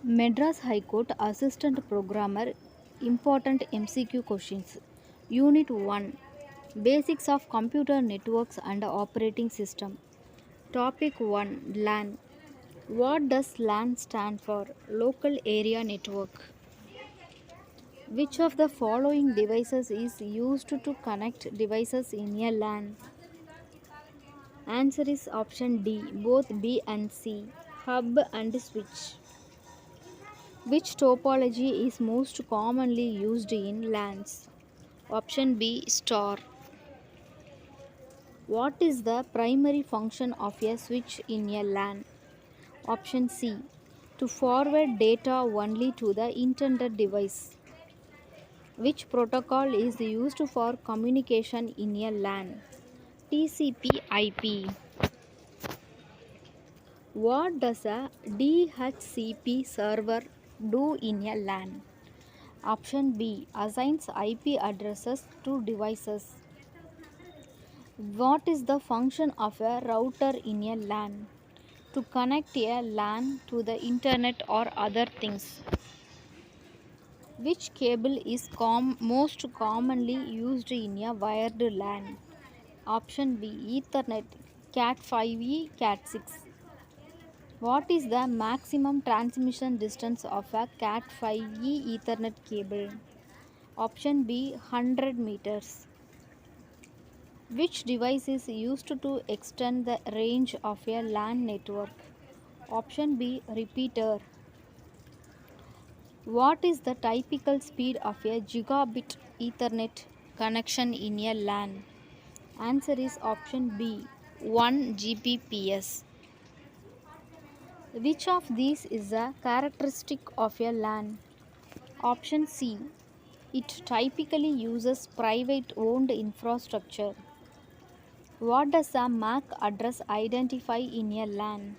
Madras High Court Assistant Programmer Important MCQ Questions. Unit 1 Basics of Computer Networks and Operating System. Topic 1 LAN. What does LAN stand for? Local Area Network. Which of the following devices is used to connect devices in a LAN? Answer is option D, both B and C. Hub and switch. Which topology is most commonly used in LANs? Option B star. What is the primary function of a switch in a LAN? Option C to forward data only to the intended device. Which protocol is used for communication in a LAN? TCP/IP. What does a DHCP server do in a LAN? Option B assigns IP addresses to devices. What is the function of a router in a LAN? To connect a LAN to the internet or other things. Which cable is most commonly used in a wired LAN? Option B Ethernet, Cat5e, Cat6. What is the maximum transmission distance of a Cat5e Ethernet cable? Option B 100 meters. Which device is used to extend the range of a LAN network? Option B repeater. What is the typical speed of a gigabit Ethernet connection in a LAN? Answer is option B 1 Gbps. Which of these is a characteristic of a LAN? Option C. It typically uses private owned infrastructure. What does a MAC address identify in a LAN?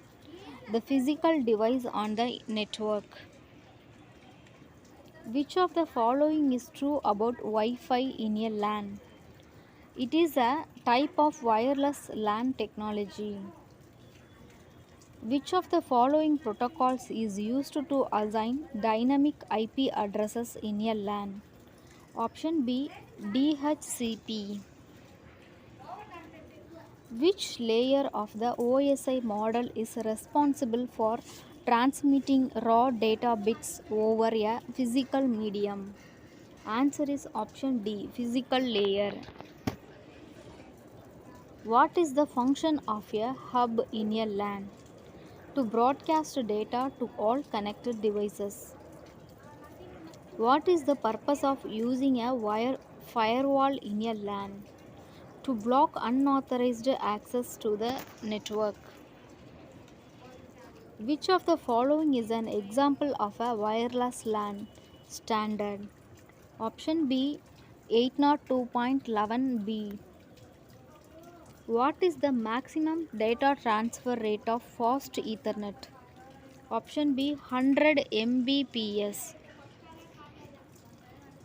The physical device on the network. Which of the following is true about Wi-Fi in a LAN? It is a type of wireless LAN technology. Which of the following protocols is used to assign dynamic IP addresses in a LAN? Option B DHCP. Which layer of the OSI model is responsible for transmitting raw data bits over a physical medium? Answer is option D physical layer. What is the function of a hub in a LAN? To broadcast data to all connected devices. What is the purpose of using a wire firewall in a LAN? To block unauthorized access to the network. Which of the following is an example of a wireless LAN standard? Option B 802.11b. What is the maximum data transfer rate of fast Ethernet? Option B 100 Mbps.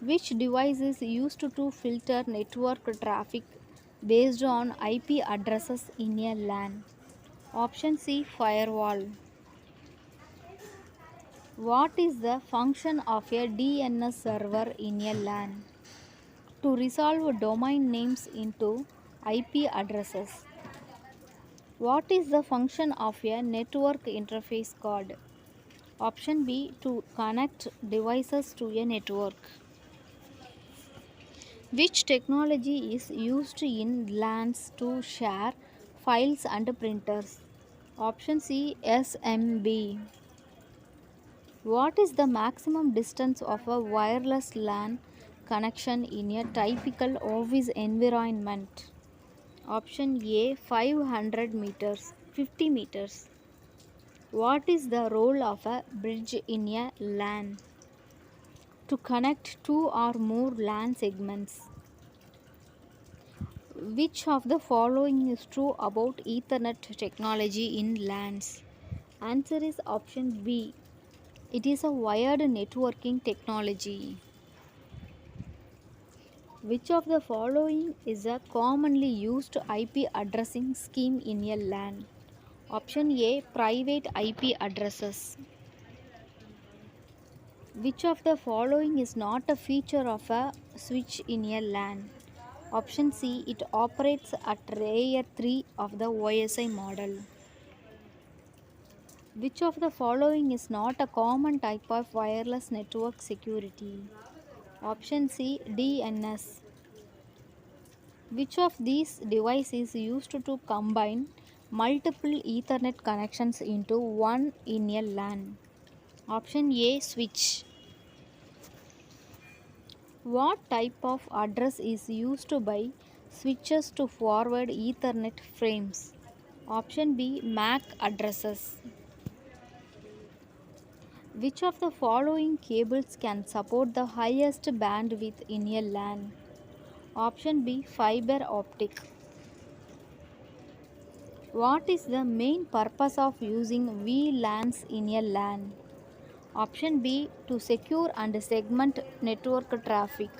Which device is used to filter network traffic based on IP addresses in a LAN? Option C firewall. What is the function of a DNS server in a LAN? To resolve domain names into IP addresses. What is the function of a network interface card? Option B to connect devices to a network. Which technology is used in LANs to share files and printers? Option C SMB. What is the maximum distance of a wireless LAN connection in a typical office environment? Option A 500 meters, 50 meters. What is the role of a bridge in a LAN? To connect two or more LAN segments. Which of the following is true about Ethernet technology in LANs? Answer is option B. It is a wired networking technology. Which of the following is a commonly used IP addressing scheme in a LAN? Option A private IP addresses. Which of the following is not a feature of a switch in a LAN? Option C, it operates at layer 3 of the OSI model. Which of the following is not a common type of wireless network security? Option C, DNS. Which of these devices is used to combine multiple Ethernet connections into one in a LAN? Option A, switch. What type of address is used by switches to forward Ethernet frames? Option B, MAC addresses. Which of the following cables can support the highest bandwidth in a LAN? Option B, fiber optic. What is the main purpose of using VLANs in a LAN? Option B, to secure and segment network traffic.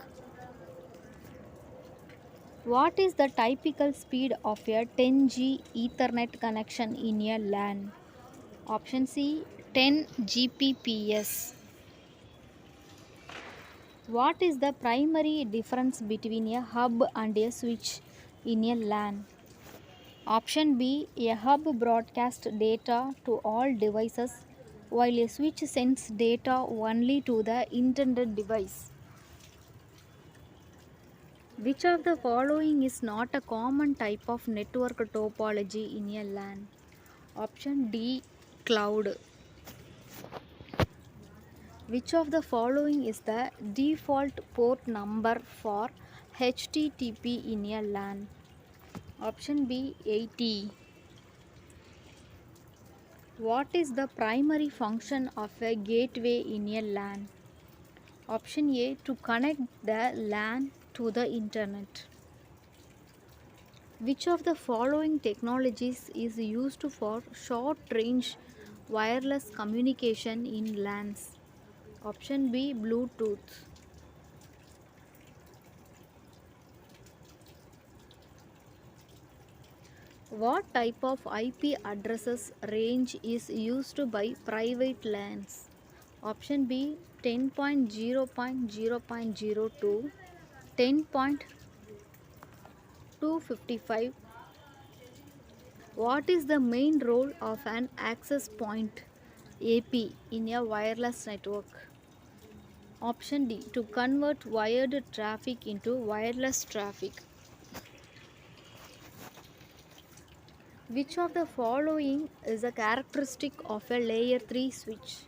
What is the typical speed of a 10G Ethernet connection in a LAN? Option C, 10 Gbps. What is the primary difference between a hub and a switch in a LAN? Option B, a hub broadcasts data to all devices while a switch sends data only to the intended device. Which of the following is not a common type of network topology in a LAN? Option D, cloud. Which of the following is the default port number for HTTP in a LAN? Option B, 80. What is the primary function of a gateway in a LAN? Option A, to connect the LAN to the internet. Which of the following technologies is used for short range wireless communication in LANs? Option B, Bluetooth. What type of IP addresses range is used by private LANs? Option B, 10.0.0.02, 10.255. What is the main role of an access point AP in a wireless network? Option D, to convert wired traffic into wireless traffic. Which of the following is a characteristic of a layer 3 switch?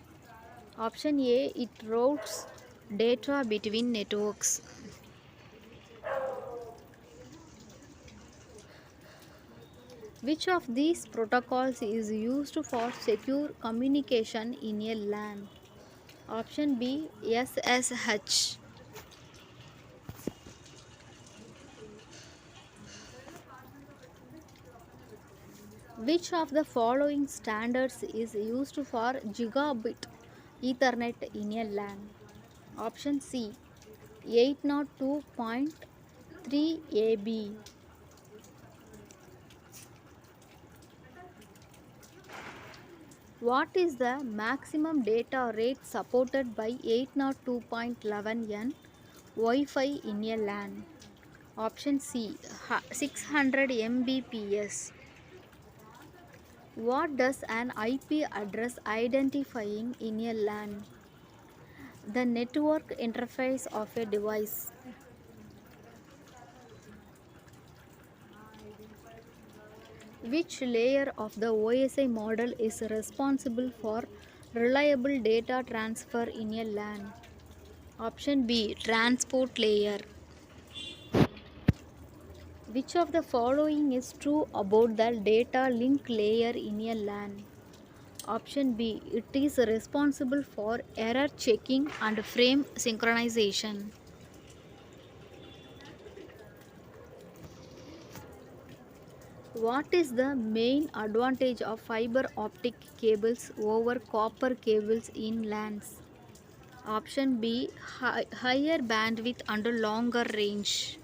Option A, it routes data between networks. Which of these protocols is used for secure communication in a LAN? Option B, SSH. Which of the following standards is used for gigabit Ethernet in a LAN? Option C, 802.3 AB. What is the maximum data rate supported by 802.11n Wi-Fi in a LAN? Option C, 600 Mbps. What does an IP address identifying in a LAN? The network interface of a device. Which layer of the OSI model is responsible for reliable data transfer in a LAN? Option B, transport layer. Which of the following is true about the data link layer in a LAN? Option B, it is responsible for error checking and frame synchronization. What is the main advantage of fiber optic cables over copper cables in LANs? Option B, higher bandwidth and longer range.